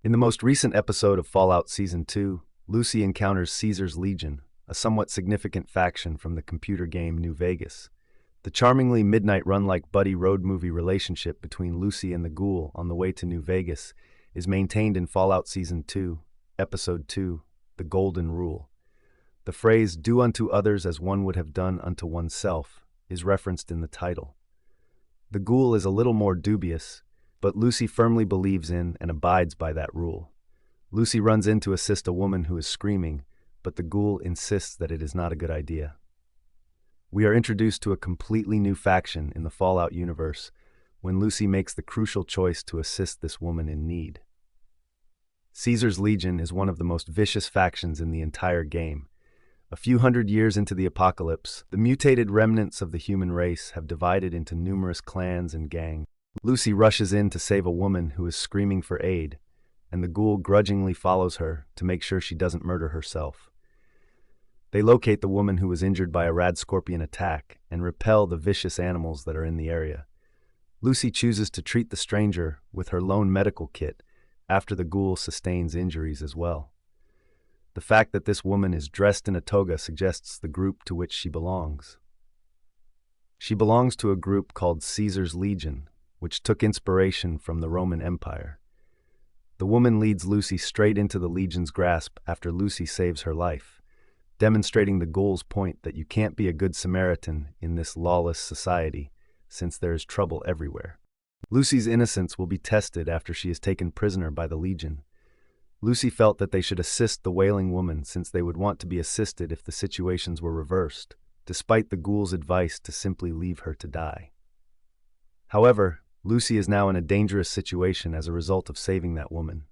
In the most recent episode of Fallout Season 2, Lucy encounters Caesar's Legion, a somewhat significant faction from the computer game New Vegas. The charmingly midnight run-like buddy road movie relationship between Lucy and the ghoul on the way to New Vegas is maintained in Fallout Season 2, Episode 2, The Golden Rule. The phrase, "do unto others as one would have done unto oneself," is referenced in the title. The ghoul is a little more dubious, but Lucy firmly believes in and abides by that rule. Lucy runs in to assist a woman who is screaming, but the ghoul insists that it is not a good idea. We are introduced to a completely new faction in the Fallout universe when Lucy makes the crucial choice to assist this woman in need. Caesar's Legion is one of the most vicious factions in the entire game. A few hundred years into the apocalypse, the mutated remnants of the human race have divided into numerous clans and gangs. Lucy rushes in to save a woman who is screaming for aid, and the ghoul grudgingly follows her to make sure she doesn't murder herself. They locate the woman who was injured by a rad scorpion attack and repel the vicious animals that are in the area. Lucy chooses to treat the stranger with her lone medical kit after the ghoul sustains injuries as well. The fact that this woman is dressed in a toga suggests the group to which she belongs. She belongs to a group called Caesar's Legion, which took inspiration from the Roman Empire. The woman leads Lucy straight into the Legion's grasp after Lucy saves her life, demonstrating the ghoul's point that you can't be a good Samaritan in this lawless society, since there is trouble everywhere. Lucy's innocence will be tested after she is taken prisoner by the Legion. Lucy felt that they should assist the wailing woman since they would want to be assisted if the situations were reversed, despite the ghoul's advice to simply leave her to die. However, Lucy is now in a dangerous situation as a result of saving that woman.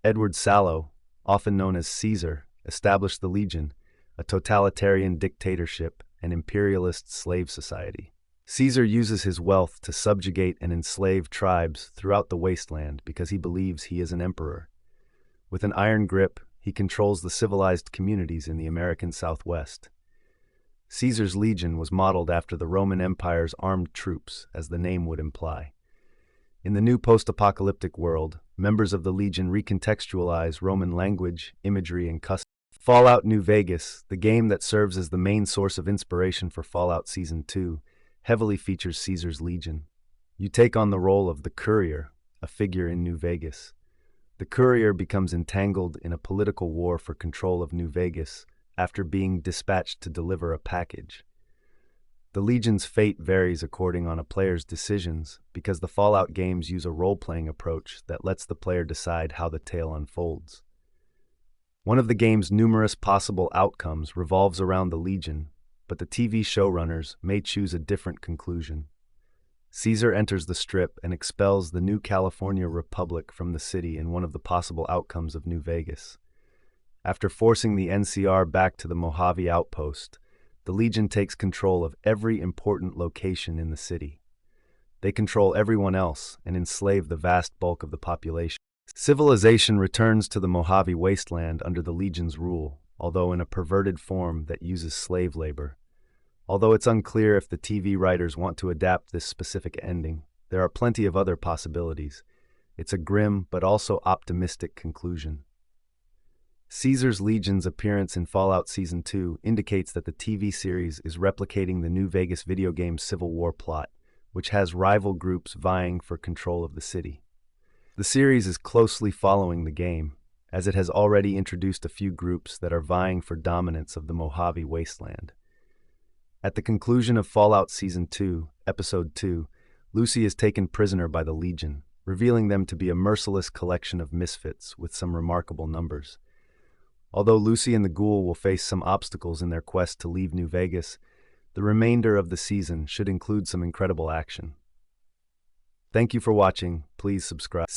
Edward Sallow, often known as Caesar, established the Legion, a totalitarian dictatorship and imperialist slave society. Caesar uses his wealth to subjugate and enslave tribes throughout the wasteland because he believes he is an emperor. With an iron grip, he controls the civilized communities in the American Southwest. Caesar's Legion was modeled after the Roman Empire's armed troops, as the name would imply. In the new post-apocalyptic world, members of the Legion recontextualize Roman language, imagery, and customs. Fallout New Vegas, the game that serves as the main source of inspiration for Fallout Season 2, heavily features Caesar's Legion. You take on the role of the Courier, a figure in New Vegas. The Courier becomes entangled in a political war for control of New Vegas after being dispatched to deliver a package. The Legion's fate varies according on a player's decisions because the Fallout games use a role-playing approach that lets the player decide how the tale unfolds. One of the game's numerous possible outcomes revolves around the Legion, but the TV showrunners may choose a different conclusion. Caesar enters the Strip and expels the New California Republic from the city in one of the possible outcomes of New Vegas. After forcing the NCR back to the Mojave Outpost, the Legion takes control of every important location in the city. They control everyone else and enslave the vast bulk of the population. Civilization returns to the Mojave wasteland under the Legion's rule, although in a perverted form that uses slave labor. Although it's unclear if the TV writers want to adapt this specific ending, there are plenty of other possibilities. It's a grim but also optimistic conclusion. Caesar's Legion's appearance in Fallout Season 2 indicates that the TV series is replicating the New Vegas video game Civil War plot, which has rival groups vying for control of the city. The series is closely following the game, as it has already introduced a few groups that are vying for dominance of the Mojave wasteland. At the conclusion of Fallout Season 2, Episode 2, Lucy is taken prisoner by the Legion, revealing them to be a merciless collection of misfits with some remarkable numbers. Although Lucy and the ghoul will face some obstacles in their quest to leave New Vegas, the remainder of the season should include some incredible action. Thank you for watching. Please subscribe.